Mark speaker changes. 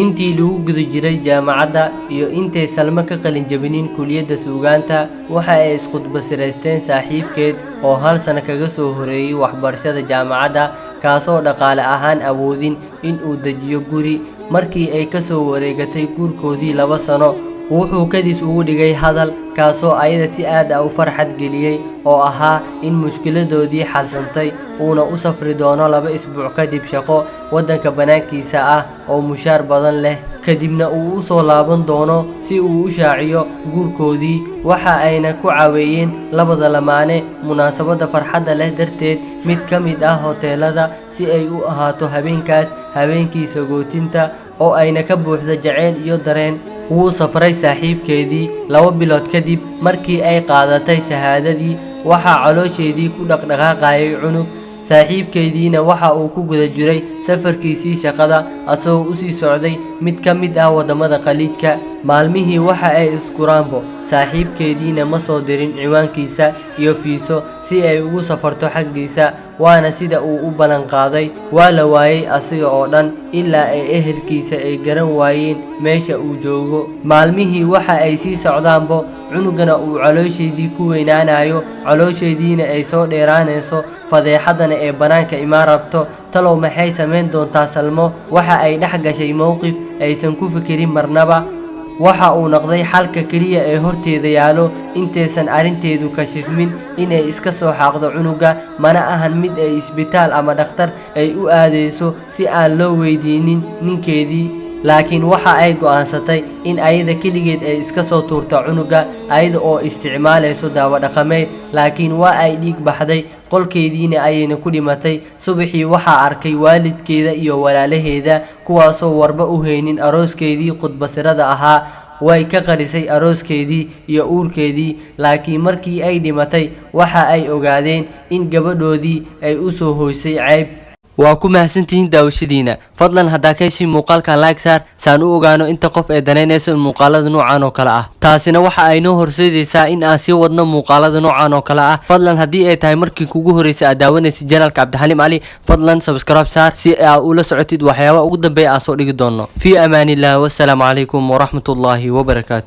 Speaker 1: intii lagu guda jiray jaamacadda iyo intay Salma ka qalin jabinin kulliyadda suugaanta waxa ay isqudbasiraysteen saaxiibkeed oo hal sano kaga soo horeeyay waxbarashada jaamacadda kaasoo dhaqaale ahaan awoodin in uu dejiyo guri markii ay ka soo wareegatay guurkoodii 2 sano wuxuu kadis ugu dhigay hadal kaasoo ayada si aad ah u farxad geliyay oo ahaa in mushkiladoodii xalsantay uuna u safri doono 2 isbuuc kadib shaqo wadanka banaankiisa ah oo mushaar badan leh kadibna uu u soo laaban doono si uu u shaaciyo guurkoodii waxa ayna ku caawiyeen labada lamaane munaasabada farxadda leh darteed mid ka mid ah hoteelada si ay u ahaato habeenkaas habeenkiisa gootinta oo ayna ka buuxda jacayl iyo dareen wuu safray saaxiibkeedii 2 bilood kadib markii ay qaadatay shahaadadii waxa caloosheedii ku dhaqdhaqaaqayay cunug saaxiibkeediina waxa uu ku guda jiray safarkiisii shaqada asoo u sii socday mid ka mid ah wadamada qaliijka maalmihii waxa ay iskuraanbo saaxiibkeediina ma soo dirin ciwaankiisa iyo fiiso si ay ugu safarto xaggiisa waana sida uu u balan qaaday waa la waayay asiga oo dhan ilaa ay ehelkiisa ay garan waayeen meesha uu joogo maalmihii waxa ay sii socdaanbo cunugana uu caloosheedii ku weynaanayo caloosheediina ay soo dheeraanayso fadeexadana ee banaanka imaan rabto talow maxay sameyn doontaa Salmo waxa ay dhex gashay mowqif aysan ku fikirin marnaba waxa uu noqday xalka kaliya ee horteeda yaalo intaysan arinteedu kashifmin inay iska soo xaaqdo cunuga mana ahan mid ay isbitaal ama dhakhtar ay u aadeyso si aan loo weydiinin ninkeedii laakiin waxa ay go'aansatay in ayada kaligeed ay iska soo tuurto cunuga ayada oo isticmaalayso daawo dhaqameed laakiin waa ay dhiig baxday qolkeediina ayayna ku dhimatay subaxii waxa arkay waalidkeeda iyo walaalaheeda kuwaasoo warba u heynin arooskeedii qudbasirada ahaa way ka qarisay arooskeedii iyo uurkeedii laakiin markii ay dhimatay waxa ay ogaadeen in gabadhoodii ay u soo hoysay ceeb waa ku mahadsantihiin daawashadiina fadlan hadaa ka heshay muuqaalkan like saar saan u ogaano inta qof ee daneynaysa muuqaalada noocan oo kale ah taasina waxa ay noo horseedaysaa in aan sii wadno muuqaalada noocan oo kale ah fadlan hadii ay tahay markii kugu horeysay aad daawanaysid channelka Cabdixaliim Cali fadlan subscribe saar si aad ula socotid waxyaabaha ugu dambeeya aan soo dhigi doono fi amaanillah wassalamu calaykum waraxmatullaahi wabarakaatuh